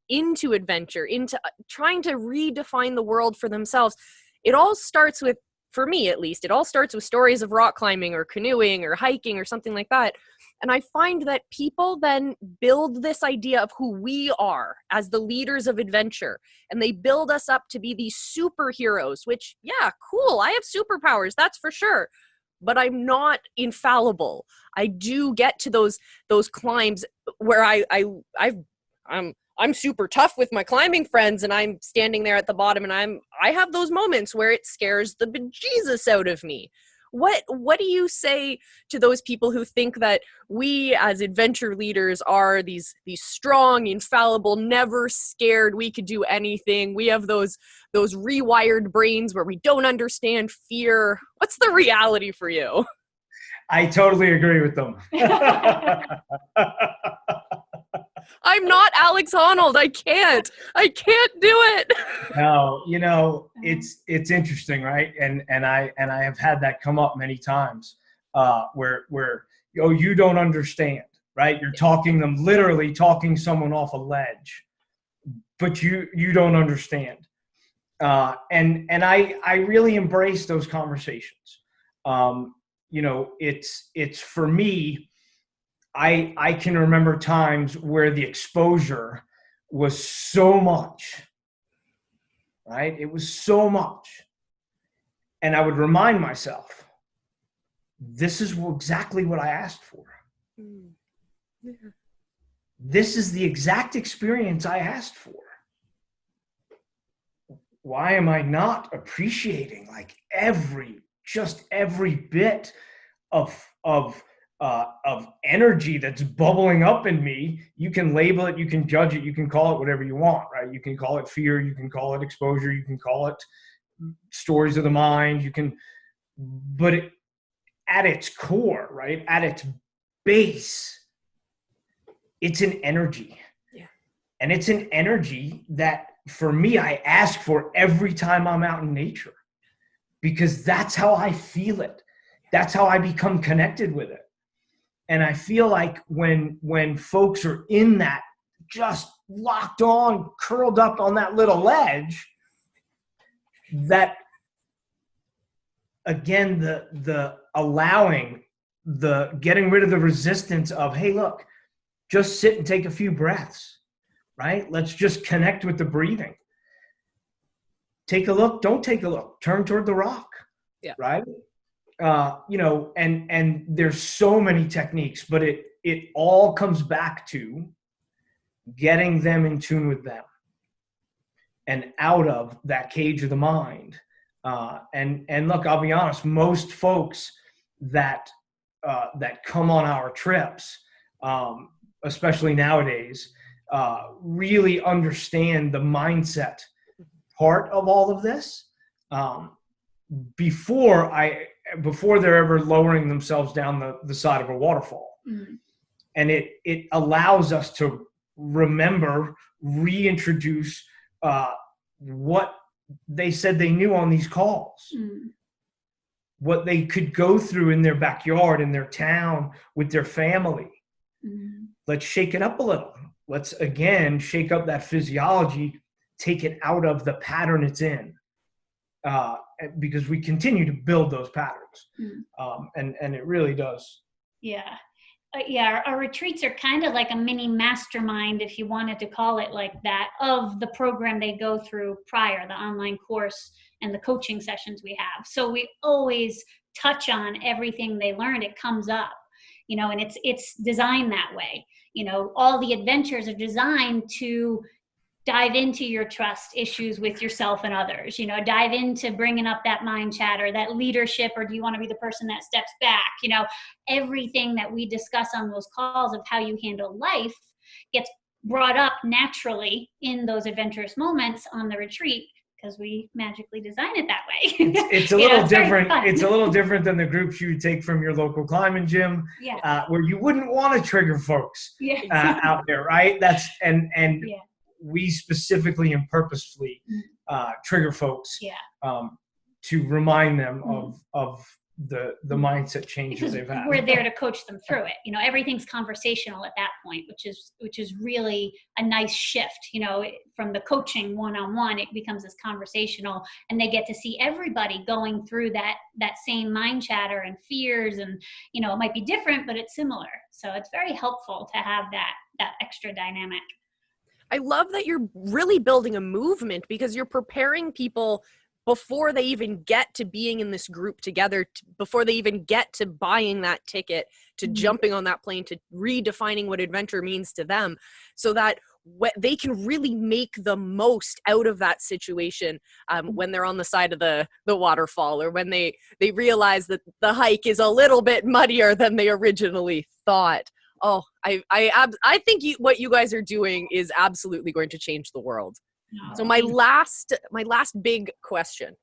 into adventure, into trying to redefine the world for themselves. It all starts with, for me at least, it all starts with stories of rock climbing or canoeing or hiking or something like that. And I find that people then build this idea of who we are as the leaders of adventure. And they build us up to be these superheroes, which, yeah, cool. I have superpowers, that's for sure. But I'm not infallible. I do get to those climbs where I'm super tough with my climbing friends, and I'm standing there at the bottom, and I have those moments where it scares the bejesus out of me. What do you say to those people who think that we as adventure leaders are these strong, infallible, never scared, we could do anything, we have those rewired brains where we don't understand fear? What's the reality for you? I totally agree with them. I'm not Alex Honnold. I can't do it. No, it's interesting, right? And I have had that come up many times, where you don't understand, right? You're literally talking someone off a ledge, but you don't understand. And I really embrace those conversations. It's for me, I can remember times where the exposure was so much, right? It was so much. And I would remind myself, this is exactly what I asked for. Yeah. This is the exact experience I asked for. Why am I not appreciating like every bit of energy that's bubbling up in me? You can label it, you can judge it, you can call it whatever you want, right? You can call it fear, you can call it exposure, you can call it stories of the mind, but at its core, right? At its base, it's an energy. Yeah. And it's an energy that, for me, I ask for every time I'm out in nature, because that's how I feel it. That's how I become connected with it. And I feel like when folks are in that, just locked on, curled up on that little ledge, that, again, the allowing, the getting rid of the resistance of, hey, look, just sit and take a few breaths, right? Let's just connect with the breathing. Take a look, don't take a look, turn toward the rock, yeah. Right? And there's so many techniques, but it all comes back to getting them in tune with them and out of that cage of the mind. And look, I'll be honest, most folks that come on our trips, especially nowadays, really understand the mindset part of all of this, before they're ever lowering themselves down the side of a waterfall. Mm-hmm. And it allows us to remember, reintroduce what they said they knew on these calls, what they could go through in their backyard, in their town, with their family. Mm-hmm. Let's shake it up a little. Let's, again, shake up that physiology, take it out of the pattern it's in, because we continue to build those patterns. And it really does. Yeah. Our retreats are kind of like a mini mastermind, if you wanted to call it like that, of the program they go through prior, the online course and the coaching sessions we have. So we always touch on everything they learned. It comes up, and it's designed that way. All the adventures are designed to dive into your trust issues with yourself and others, dive into bringing up that mind chatter, that leadership, or do you want to be the person that steps back? Everything that we discuss on those calls of how you handle life gets brought up naturally in those adventurous moments on the retreat, because we magically design it that way. It's a little different. It's a little different than the groups you would take from your local climbing gym, where you wouldn't want to trigger folks out there, right? And we specifically and purposefully trigger folks to remind them of the mindset changes they've had. We're there to coach them through it. Everything's conversational at that point, which is really a nice shift. From the coaching one-on-one, it becomes this conversational, and they get to see everybody going through that same mind chatter and fears, and it might be different, but it's similar. So it's very helpful to have that extra dynamic. I love that you're really building a movement, because you're preparing people before they even get to being in this group together, before they even get to buying that ticket, to jumping on that plane, to redefining what adventure means to them, so that they can really make the most out of that situation when they're on the side of the waterfall, or when they realize that the hike is a little bit muddier than they originally thought. Oh, I think what you guys are doing is absolutely going to change the world. No. So my last big question.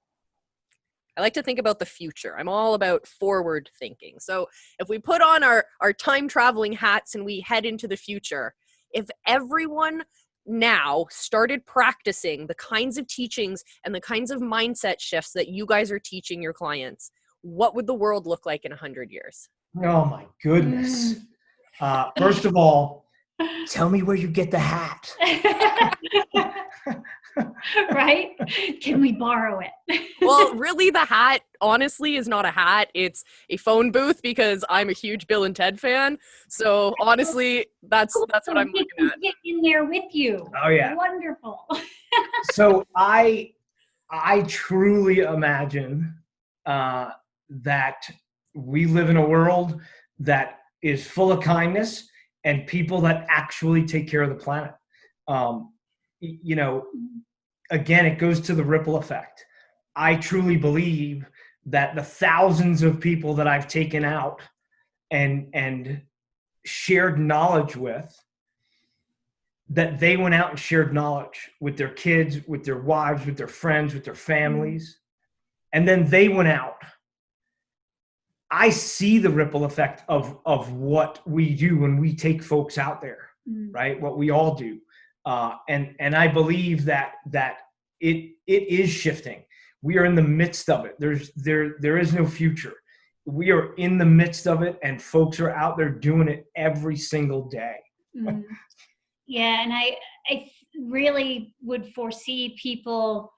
I like to think about the future. I'm all about forward thinking. So if we put on our time traveling hats and we head into the future, if everyone now started practicing the kinds of teachings and the kinds of mindset shifts that you guys are teaching your clients, what would the world look like in 100 years? Oh my goodness. First of all, tell me where you get the hat. Right? Can we borrow it? Well, really, the hat, honestly, is not a hat. It's a phone booth, because I'm a huge Bill and Ted fan. So honestly, that's what I'm looking at. Get in there with you. Oh yeah. Wonderful. So I truly imagine that we live in a world that is full of kindness and people that actually take care of the planet. Again, it goes to the ripple effect. I truly believe that the thousands of people that I've taken out and shared knowledge with, that they went out and shared knowledge with their kids, with their wives, with their friends, with their families, and then they went out. I see the ripple effect of what we do when we take folks out there, right? What we all do. And I believe that it is shifting. We are in the midst of it. There is no future. We are in the midst of it, and folks are out there doing it every single day. Yeah, and I really would foresee people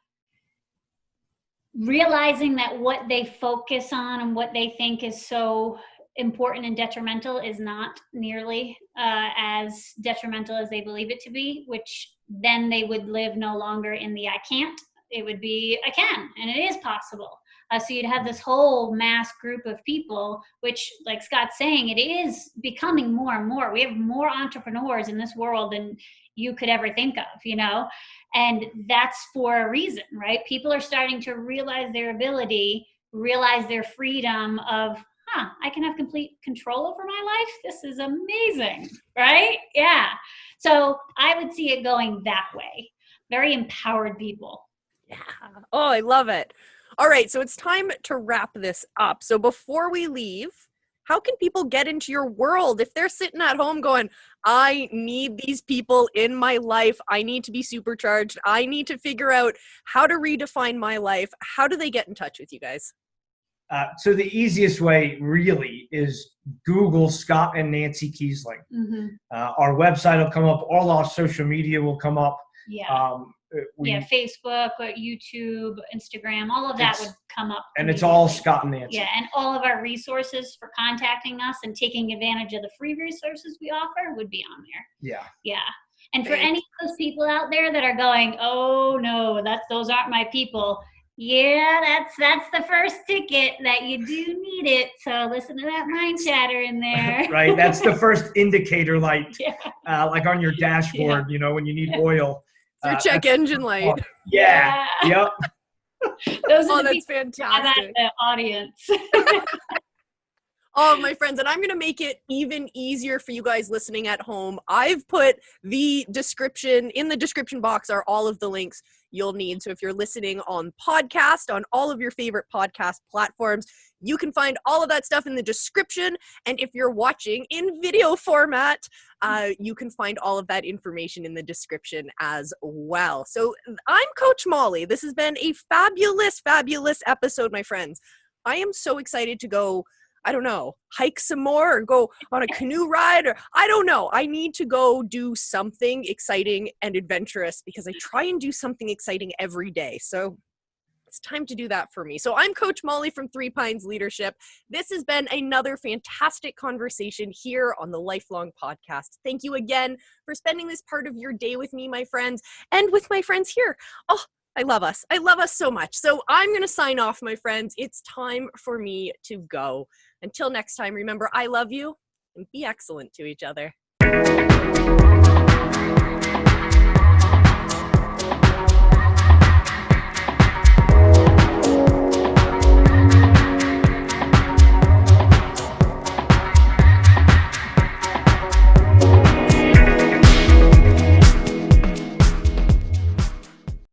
realizing that what they focus on and what they think is so important and detrimental is not nearly as detrimental as they believe it to be, which then they would live no longer in the I can't. It would be I can, and it is possible. So you'd have this whole mass group of people, which, like Scott's saying, it is becoming more and more. We have more entrepreneurs in this world than you could ever think of, and that's for a reason, right? People are starting to realize their ability, realize their freedom of, I can have complete control over my life. This is amazing, right? Yeah. So I would see it going that way. Very empowered people. Yeah. Oh, I love it. All right. So it's time to wrap this up. So before we leave, how can people get into your world if they're sitting at home going, I need these people in my life. I need to be supercharged. I need to figure out how to redefine my life. How do they get in touch with you guys? So the easiest way really is Google Scott and Nancy Kiesling. Our website will come up. All our social media will come up. Yeah. Facebook, YouTube, Instagram, all of that would come up. And it's all Scott and Nancy. Yeah, and all of our resources for contacting us and taking advantage of the free resources we offer would be on there. Yeah. Yeah. And for any of those people out there that are going, oh no, those aren't my people. Yeah, that's the first ticket that you do need it. So listen to that mind chatter in there. Right. That's the first indicator light, like on your dashboard, when you need oil. Your check engine light. Yeah. Yep. Those are that's fantastic. The audience. Oh, my friends, and I'm going to make it even easier for you guys listening at home. I've put in the description box are all of the links you'll need. So if you're listening on podcast, on all of your favorite podcast platforms, you can find all of that stuff in the description. And if you're watching in video format, you can find all of that information in the description as well. So I'm Coach Molle. This has been a fabulous, fabulous episode, my friends. I am so excited to go, I don't know, hike some more or go on a canoe ride, or I don't know. I need to go do something exciting and adventurous because I try and do something exciting every day. So it's time to do that for me. So I'm Coach Molle from Three Pines Leadership. This has been another fantastic conversation here on the Lifelong Podcast. Thank you again for spending this part of your day with me, my friends, and with my friends here. Oh, I love us. I love us so much. So I'm going to sign off, my friends. It's time for me to go. Until next time, remember, I love you, and be excellent to each other.